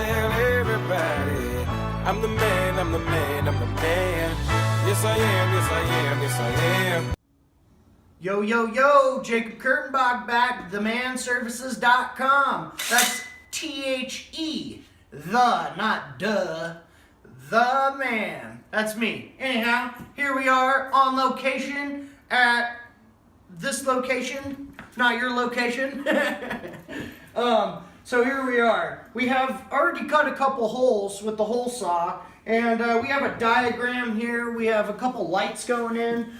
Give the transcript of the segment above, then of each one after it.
tell everybody I'm the man, I'm the man, I'm the man. Yes I am, yes I am, yes I am. Yo, yo, yo, Jacob Kurtenbach back, themanservices.com. That's T-H-E, the, not duh, the man. That's me. Anyhow, here we are on location at this location, not your location. So here we are. We have already cut a couple holes with the hole saw, and we have a diagram here. We have a couple lights going in.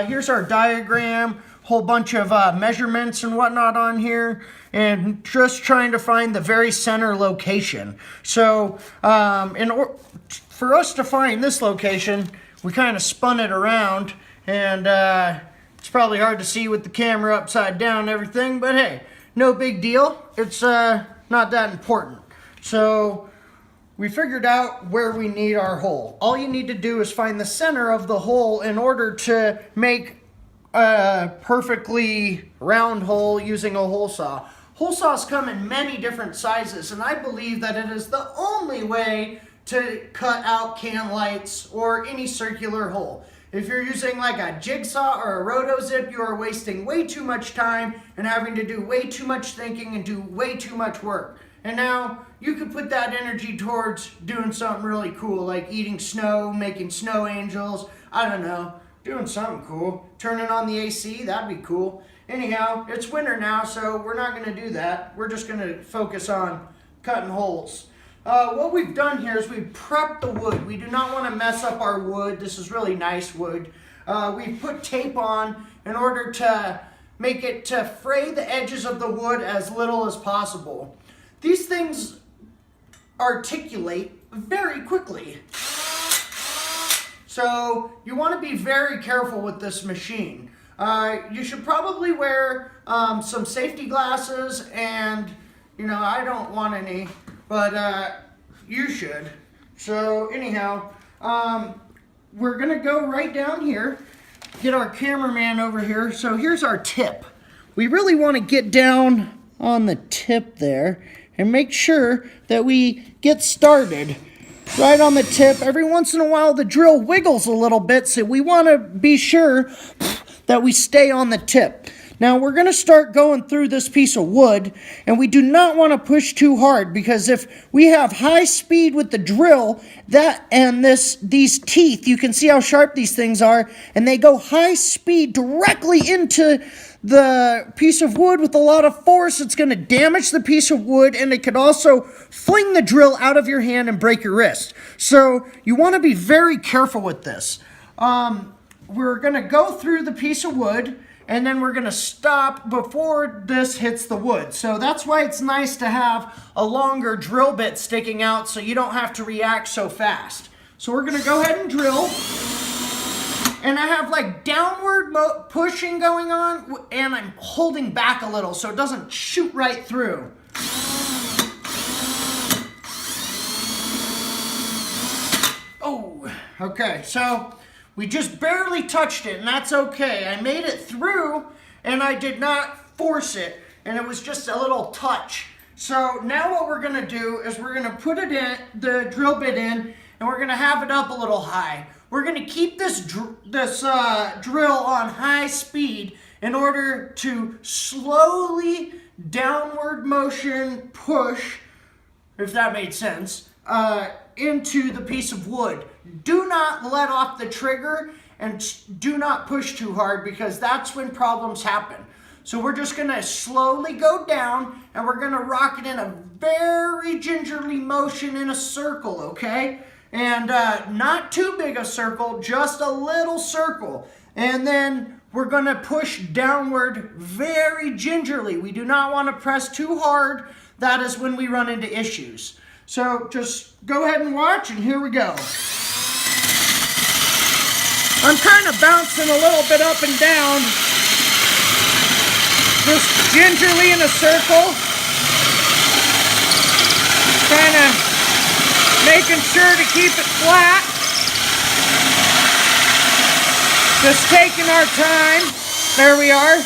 Here's our diagram, whole bunch of measurements and whatnot on here, and just trying to find the very center location. So for us to find this location, we kind of spun it around, and it's probably hard to see with the camera upside down and everything, but hey, no big deal. It's not that important. So we figured out where we need our hole. All you need to do is find the center of the hole in order to make a perfectly round hole using a hole saw. Hole saws come in many different sizes, and I believe that it is the only way to cut out can lights or any circular hole. If you're using like a jigsaw or a rotozip, you are wasting way too much time and having to do way too much thinking and do way too much work. And now you could put that energy towards doing something really cool, like eating snow, making snow angels, I don't know, doing something cool. Turning on the AC, that'd be cool. Anyhow, it's winter now, so we're not gonna do that. We're just gonna focus on cutting holes. What we've done here is we've prepped the wood. We do not want to mess up our wood. This is really nice wood. We've put tape on in order to make it to fray the edges of the wood as little as possible. These things articulate very quickly. So you want to be very careful with this machine. You should probably wear some safety glasses, and I don't want any, but you should. So anyhow, we're gonna go right down here, get our cameraman over here. So here's our tip. We really want to get down on the tip there and make sure that we get started right on the tip. Every once in a while the drill wiggles a little bit, so we want to be sure that we stay on the tip. Now we're going to start going through this piece of wood, and we do not want to push too hard, because if we have high speed with the drill, these teeth, you can see how sharp these things are, and they go high speed directly into the piece of wood with a lot of force. It's going to damage the piece of wood, and it could also fling the drill out of your hand and break your wrist. So you want to be very careful with this. We're going to go through the piece of wood, and then we're going to stop before this hits the wood. So that's why it's nice to have a longer drill bit sticking out, so you don't have to react so fast. So we're going to go ahead and drill. And I have like downward pushing going on, and I'm holding back a little so it doesn't shoot right through. Oh, okay, so we just barely touched it, and that's okay. I made it through, and I did not force it, and it was just a little touch. So now what we're gonna do is we're gonna put it in, the drill bit in, and we're gonna have it up a little high. We're gonna keep this drill on high speed in order to slowly downward motion push, if that made sense, into the piece of wood. Do not let off the trigger, and do not push too hard, because that's when problems happen. So we're just gonna slowly go down, and we're gonna rock it in a very gingerly motion in a circle, okay? And not too big a circle, just a little circle. And then we're gonna push downward very gingerly. We do not wanna press too hard. That is when we run into issues. So just go ahead and watch, and here we go. I'm kind of bouncing a little bit up and down, just gingerly in a circle, kind of making sure to keep it flat, just taking our time. There we are.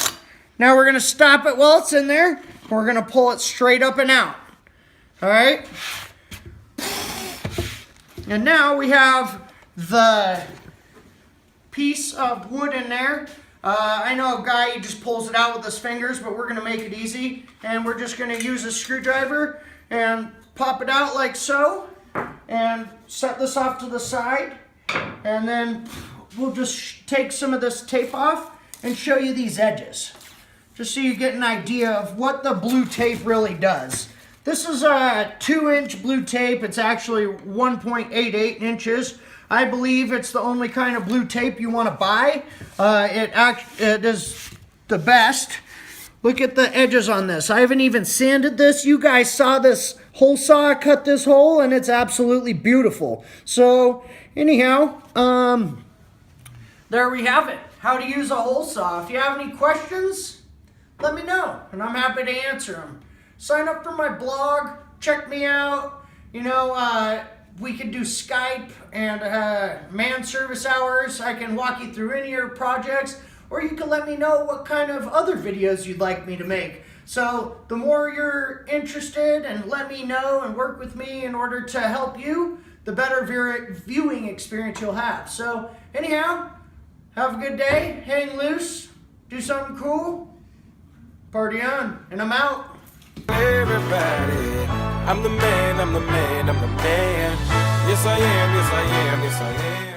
Now we're going to stop it while it's in there. We're going to pull it straight up and out. All right? And now we have the piece of wood in there. I know a guy, he just pulls it out with his fingers, but we're going to make it easy. And we're just going to use a screwdriver and pop it out like so. And set this off to the side. And then we'll just take some of this tape off and show you these edges. Just so you get an idea of what the blue tape really does. This is a 2-inch blue tape. It's actually 1.88 inches. I believe it's the only kind of blue tape you want to buy. It is the best. Look at the edges on this. I haven't even sanded this. You guys saw this hole saw cut this hole, and it's absolutely beautiful. So anyhow, there we have it. How to use a hole saw. If you have any questions, let me know, and I'm happy to answer them. Sign up for my blog. Check me out. You know, we can do Skype and man service hours. I can walk you through any of your projects, or you can let me know what kind of other videos you'd like me to make. So the more you're interested and let me know and work with me in order to help you, the better viewing experience you'll have. So anyhow, have a good day, hang loose, do something cool, party on, and I'm out. Everybody, I'm the man, I'm the man, I'm the man. Yes I am, yes I am, yes I am.